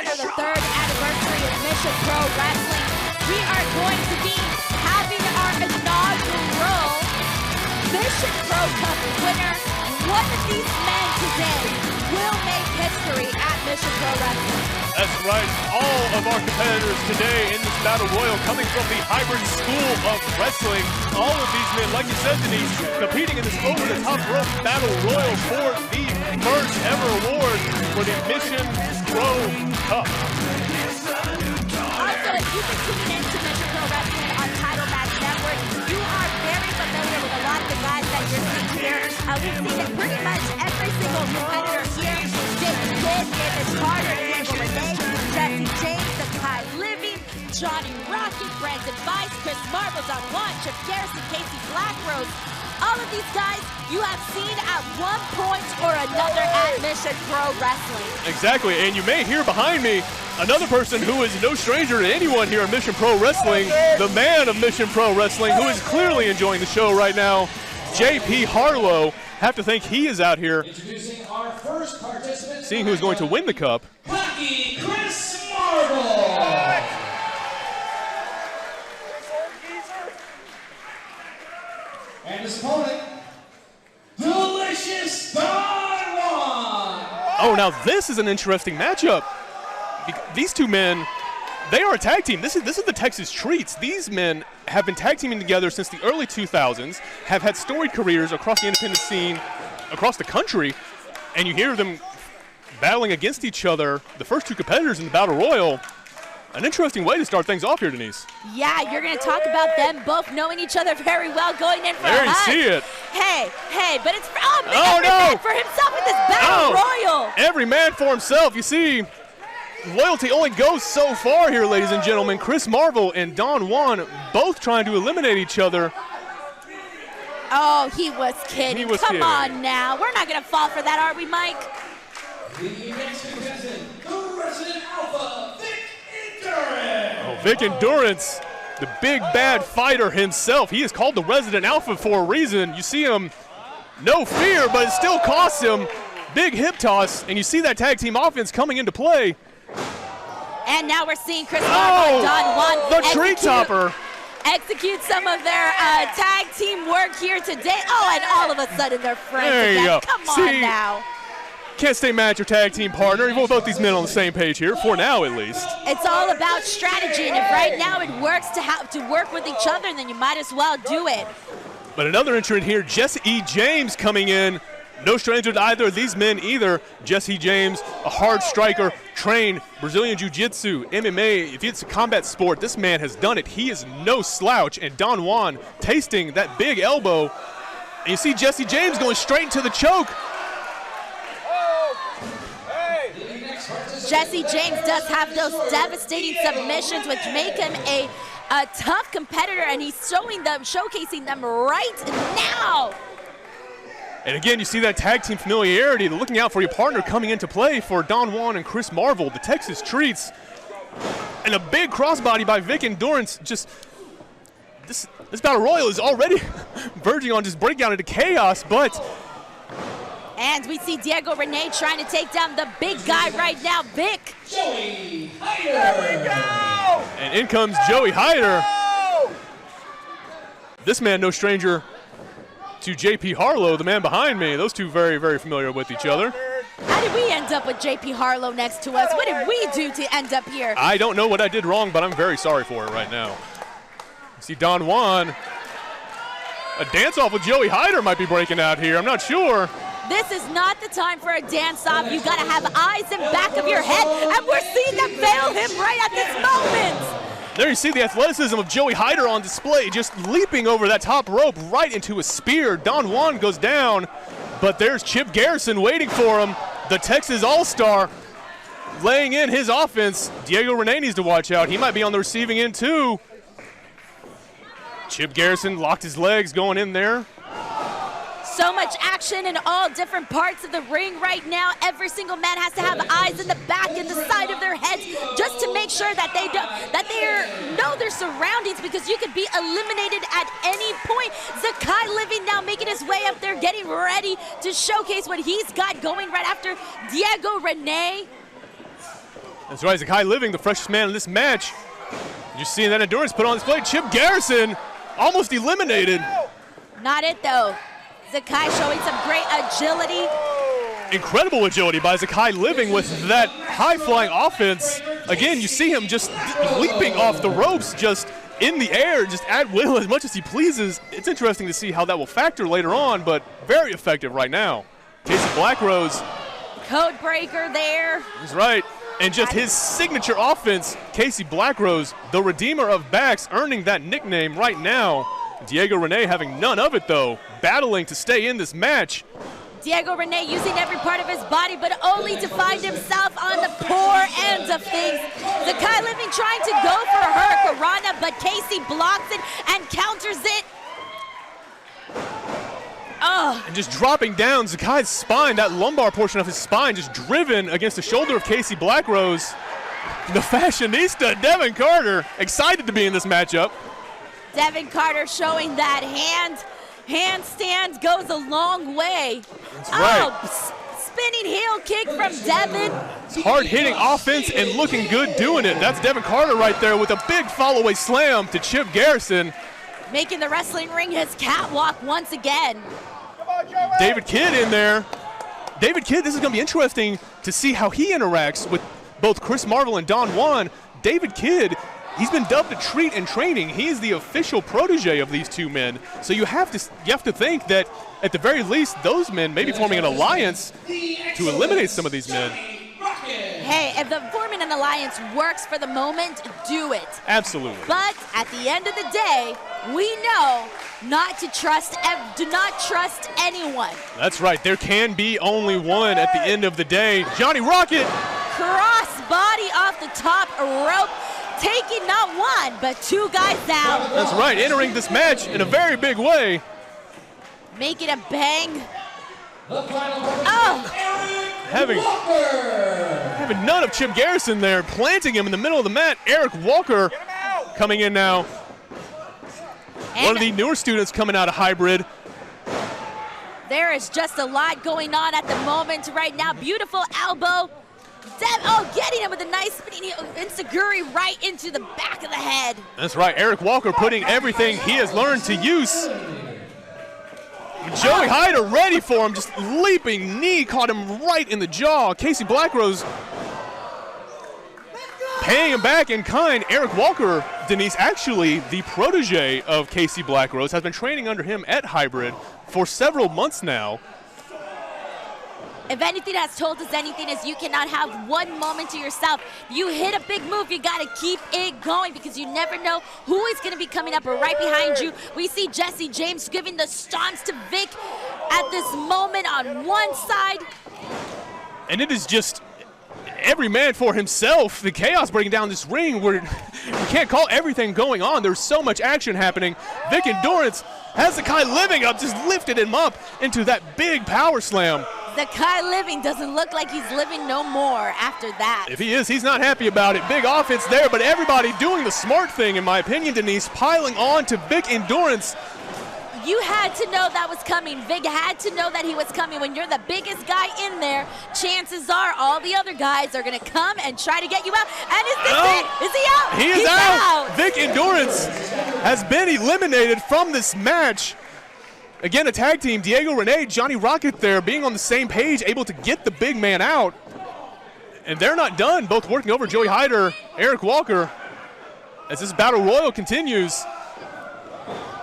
honor the 3rd anniversary of Mission Pro Wrestling, we are going to be having our inaugural Mission Pro Cup winner. One of these men today will make history at Mission Pro Wrestling. That's right. All of our competitors today in this Battle Royal coming from the hybrid school of wrestling. All of these men, like you said, Denise, competing in this over-the-top rope Battle Royal for the first ever award for the Mission Pro Cup. Also, if you've been tuning into Mission Pro Wrestling on Title Match Network, you are very familiar with a lot of the guys that you're seeing here. We've seen it pretty much every single competitor here. David Kidd, David Carter, Diego Renee, Jesse James, Kai Living, Johnny Rocky, Brandon Weiss, Chris Marvel, Don Juan, Chip Garrison, Casey Blackrose. All of these guys you have seen at one point or another at Mission Pro Wrestling. Exactly, and you may hear behind me another person who is no stranger to anyone here at Mission Pro Wrestling, the man of Mission Pro Wrestling, who is clearly enjoying the show right now, JP Harlow. Have to think he is out here Introducing our first participant, seeing who's going to win the cup. Lucky Chris Marvel. And his opponent, Delicious Don Juan. Oh, now this is an interesting matchup. These two men, they are a tag team. This is the Texas Treats. These men have been tag teaming together since the early 2000s, have had storied careers across the independent scene, across the country, and you hear them battling against each other, the first two competitors in the Battle Royal. An interesting way to start things off here, Denise. Yeah, you're going to talk about them both knowing each other very well, going in for There a you hug. see it. Hey, but it's Oh, every no. man for himself in this Battle Royal. Every man for himself. You see, loyalty only goes so far here, ladies and gentlemen. Chris Marvel and Don Juan both trying to eliminate each other. Oh, he was kidding. He was Come kidding. on now. We're not going to fall for that, are we, Mike? The next contestant, the Resident Alpha, Vic Endurance. Oh, Vic Endurance, the big bad fighter himself. He is called the Resident Alpha for a reason. You see him, no fear, but it still costs him. Big hip toss, and you see that tag team offense coming into play. And now we're seeing Chris Marvel and Don Juan The tree topper. execute some of their tag team work here today. Oh, and all of a sudden they're friends There you again. go. Come on See, now. Can't stay mad at your tag team partner. You want both these men on the same page here, for now at least. It's all about strategy, and if right now it works to have to work with each other, then you might as well do it. But another entrant here, Jesse E. James coming in. No stranger to either of these men either. Jesse James, a hard striker, trained Brazilian Jiu-Jitsu, MMA. If it's a combat sport, this man has done it. He is no slouch. And Don Juan tasting that big elbow. And you see Jesse James going straight into the choke. Jesse James does have those devastating submissions, which make him a tough competitor, and he's showcasing them right now. And again, you see that tag team familiarity, the looking out for your partner coming into play for Don Juan and Chris Marvel, the Texas Treats. And a big crossbody by Vic Endurance. Just this Battle Royal is already verging on just breaking out into chaos, but And we see Diego Renee trying to take down the big guy right now, Vic. Joey Hyder. There we go! and in comes Joey Hyder. This man no stranger to JP Harlow, the man behind me. Those two very, very familiar with each other. How did we end up with JP Harlow next to us? What did we do to end up here? I don't know what I did wrong, but I'm very sorry for it right now. You see Don Juan. A dance-off with Joey Hyder might be breaking out here. I'm not sure. This is not the time for a dance-off. You gotta have eyes in back of your head, and we're seeing them fail him right at this moment. There you see the athleticism of Joey Hyder on display, just leaping over that top rope right into a spear. Don Juan goes down, but there's Chip Garrison waiting for him, the Texas All-Star, laying in his offense. Diego Renee needs to watch out. He might be on the receiving end too. Chip Garrison locked his legs going in there. So much action in all different parts of the ring right now. Every single man has to have eyes in the back and the side of their heads just to make sure that they know their surroundings, because you could be eliminated at any point. Zakai Living now making his way up there, getting ready to showcase what he's got going right after Diego Renee. That's right, Zakai Living, the freshest man in this match. You're seeing that endurance put on display. Chip Garrison almost eliminated. Not it, though. Zakai showing some great agility. Incredible agility by Zakai Living with that high-flying offense. Again, you see him just leaping off the ropes, just in the air, just at will as much as he pleases. It's interesting to see how that will factor later on, but very effective right now. Casey Blackrose. Code breaker there. That's right. And just his signature offense, Casey Blackrose, the redeemer of backs, earning that nickname right now. Diego Rene having none of it, though, battling to stay in this match. Diego Rene using every part of his body, but only to find himself on the poor end of things. Zakai Living trying to go for her Hurricanrana, but Casey blocks it and counters it. Oh. And just dropping down Zakai's spine, that lumbar portion of his spine just driven against the shoulder of Casey Blackrose. The fashionista, Devin Carter, excited to be in this matchup. Devin Carter showing that handstand goes a long way. That's right. Oh, spinning heel kick from Devin. Hard-hitting offense and looking good doing it. That's Devin Carter right there with a big follow-away slam to Chip Garrison. Making the wrestling ring his catwalk once again. David Kidd in there. David Kidd, this is going to be interesting to see how he interacts with both Chris Marvel and Don Juan. David Kidd, he's been dubbed a treat in training. He is the official protege of these two men. So you have to think that at the very least those men may be forming an alliance to eliminate some of these men. Hey, if the forming an alliance works for the moment, do it. Absolutely. But at the end of the day, we know not to trust, do not trust anyone. That's right. There can be only one at the end of the day. Johnny Rocket. Cross body off the top rope, taking not one, but two guys down. That's right. Entering this match in a very big way. Making a bang. Oh. Having none of Chip Garrison there, planting him in the middle of the mat. Eric Walker coming in now. And one of the newer students coming out of hybrid. There is just a lot going on at the moment right now. Beautiful elbow. Getting him with a nice spinning enziguri right into the back of the head. That's right. Eric Walker putting everything he has learned to use. Joey Hyder ready for him, just leaping knee caught him right in the jaw. Casey Blackrose paying him back in kind. Eric Walker, Denise, actually the protege of Casey Blackrose, has been training under him at Hybrid for several months now. If anything has told us anything is you cannot have one moment to yourself. You hit a big move, you gotta keep it going because you never know who is gonna be coming up right behind you. We see Jesse James giving the stomps to Vic at this moment on one side. And it is just every man for himself. The chaos breaking down this ring where you can't call everything going on. There's so much action happening. Vic Endurance has Zakai Living up, just lifted him up into that big power slam. Zakai Living doesn't look like he's living no more after that. If he is, he's not happy about it. Big offense there, but everybody doing the smart thing, in my opinion, Denise, piling on to Vic Endurance. You had to know that was coming. Vic had to know that he was coming. When you're the biggest guy in there, chances are all the other guys are going to come and try to get you out. And is this it? Is he out? He is out. Vic Endurance has been eliminated from this match. Again, a tag team, Diego Rene, Johnny Rocket there, being on the same page, able to get the big man out. And they're not done, both working over Joey Hyder, Eric Walker, as this battle royal continues.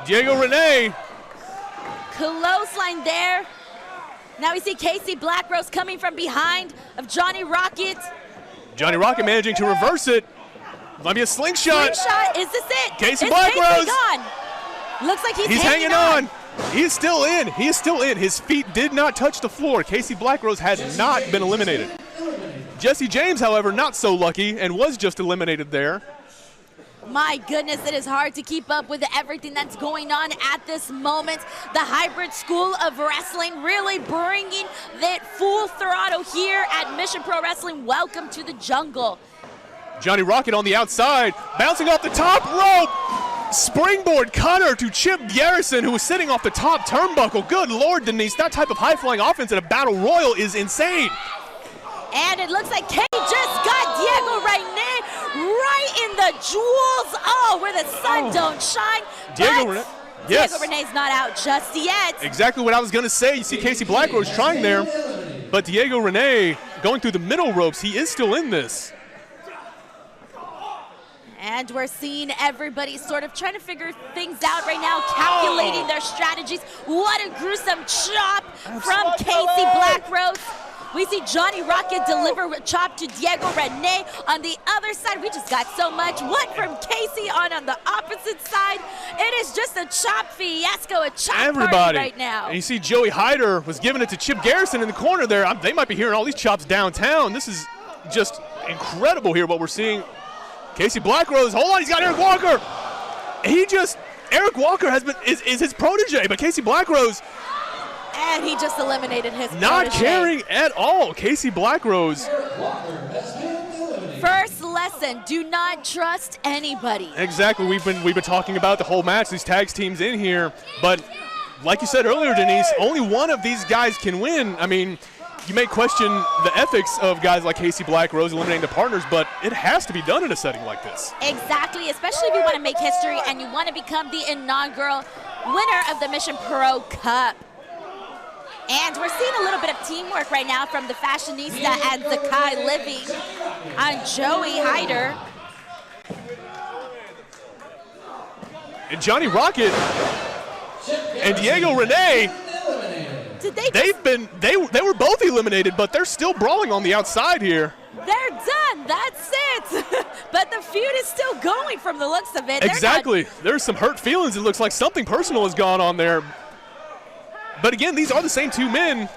Diego Rene. Clothesline there. Now we see Casey Blackrose coming from behind of Johnny Rocket. Johnny Rocket managing to reverse it. Might be a slingshot. Slingshot, is this it? Casey Blackrose. Looks like he's hanging on. He is still in. He is still in. His feet did not touch the floor. Casey Blackrose has not been eliminated. Jesse James, however, not so lucky and was just eliminated there. My goodness, it is hard to keep up with everything that's going on at this moment. The Hybrid School of Wrestling really bringing that full throttle here at Mission Pro Wrestling. Welcome to the jungle. Johnny Rocket on the outside, bouncing off the top rope. Springboard cutter to Chip Garrison, who was sitting off the top turnbuckle. Good Lord, Denise, that type of high-flying offense in a battle royal is insane. And it looks like Kay just got Diego jewels. Oh, where the sun don't shine. Diego Rene. Yes. Diego Rene's not out just yet. Exactly what I was going to say. You see Casey Blackrose trying there, but Diego Rene going through the middle ropes. He is still in this. And we're seeing everybody sort of trying to figure things out right now, calculating their strategies. What a gruesome chop from Casey Blackrose. We see Johnny Rocket deliver a chop to Diego Rene. On the other side, we just got so much. One from Casey on the opposite side. It is just a chop fiasco, a chop party right now. And you see Joey Hyder was giving it to Chip Garrison in the corner there. They might be hearing all these chops downtown. This is just incredible here, what we're seeing. Casey Blackrose, hold on, he's got Eric Walker. Eric Walker is his protege, but Casey Blackrose. And he just eliminated his not protege. caring at all. Casey Blackrose. First lesson, do not trust anybody. Exactly, we've been talking about the whole match, these tag teams in here, but like you said earlier, Denise, only one of these guys can win. I mean, you may question the ethics of guys like Casey Blackrose eliminating the partners, but it has to be done in a setting like this. Exactly, especially if you want to make history and you want to become the inaugural winner of the Mission Pro Cup. And we're seeing a little bit of teamwork right now from the Fashionista and Zakai Living on Joey Hyder. And Johnny Rocket and Diego Rene, they were both eliminated, but they're still brawling on the outside here. They're done, that's it. But the feud is still going from the looks of it. Exactly, there's some hurt feelings. It looks like something personal has gone on there. But again, these are the same two men.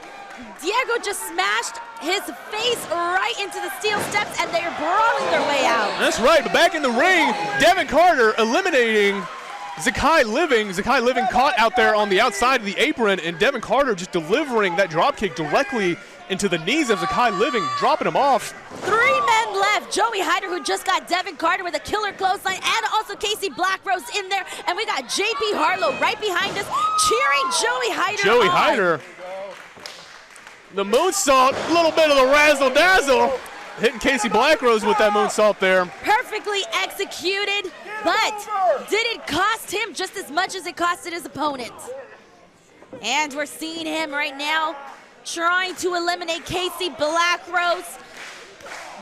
Diego just smashed his face right into the steel steps, and they are brawling their way out. That's right, but back in the ring, Devin Carter eliminating Zakai Living. Zakai Living caught out there on the outside of the apron, and Devin Carter just delivering that dropkick directly into the knees of Zakai Living, dropping him off. 3 men left. Joey Hyder, who just got Devin Carter with a killer clothesline, and also Casey Blackrose in there. And we got JP Harlow right behind us, cheering Joey Hyder Joey on. Hyder. The moonsault, a little bit of the razzle-dazzle. Hitting Casey Blackrose with that moonsault there. Perfectly executed, but did it cost him just as much as it costed his opponent? And we're seeing him right now trying to eliminate Casey Blackrose.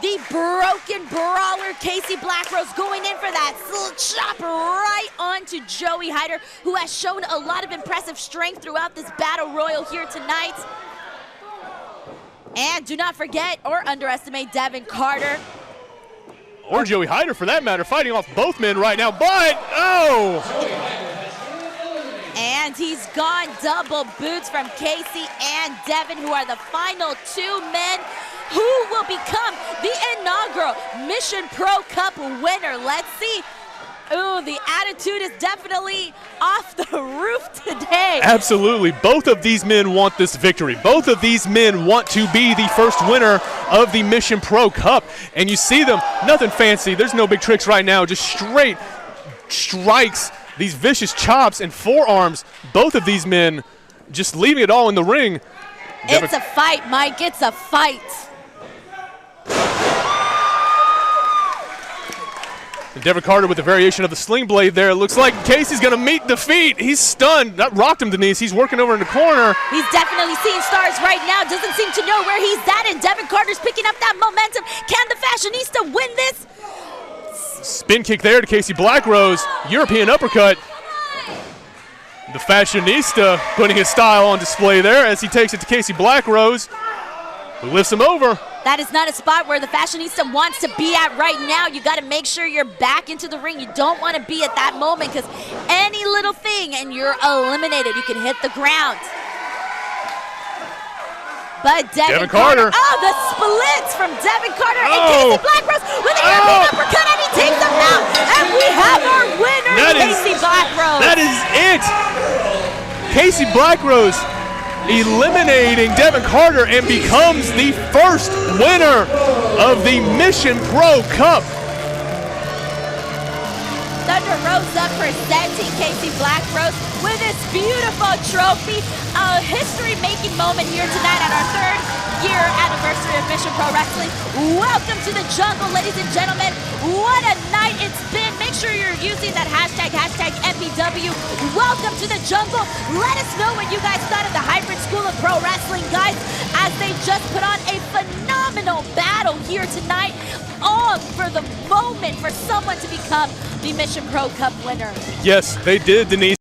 The broken brawler, Casey Blackrose, going in for that chop right onto Joey Hyder, who has shown a lot of impressive strength throughout this battle royal here tonight. And do not forget or underestimate Devin Carter. Or Joey Hyder, for that matter, fighting off both men right now, but, oh! And he's gone. Double boots from Casey and Devin, who are the final 2 men who will become the inaugural Mission Pro Cup winner. Let's see. Ooh, the attitude is definitely off the roof today. Absolutely. Both of these men want this victory. Both of these men want to be the first winner of the Mission Pro Cup. And you see them, nothing fancy. There's no big tricks right now. Just straight strikes, these vicious chops and forearms. Both of these men just leaving it all in the ring. It's a fight, Mike. It's a fight. Devin Carter with a variation of the sling blade there. It looks like Casey's going to meet defeat. He's stunned. That rocked him, Denise. He's working over in the corner. He's definitely seeing stars right now. Doesn't seem to know where he's at, and Devin Carter's picking up that momentum. Can the Fashionista win this? Spin kick there to Casey Blackrose. European uppercut. The Fashionista putting his style on display there as he takes it to Casey Blackrose, who lifts him over. That is not a spot where the Fashionista wants to be at right now. You got to make sure you're back into the ring. You don't want to be at that moment, because any little thing and you're eliminated. You can hit the ground. But Devin Carter. Oh, the splits from Devin Carter and Casey Blackrose with a European uppercut, and he takes him out. And we have our winner, Casey Blackrose. That is it. Casey Blackrose eliminating Devin Carter and becomes the first winner of the Mission Pro Cup. Thunder Rosa presenting Casey Blackrose with this beautiful trophy. A history-making moment here tonight at our 3rd year anniversary of Mission Pro Wrestling. Welcome to the jungle, ladies and gentlemen. What a night it's been. Make sure you're using that hashtag MPW. Welcome to the jungle. Let us know what you guys thought of the Hybrid School of Pro Wrestling, guys, as they just put on a phenomenal battle here tonight. All for the moment for someone to become the Mission Pro Cup winner. Yes, they did, Denise.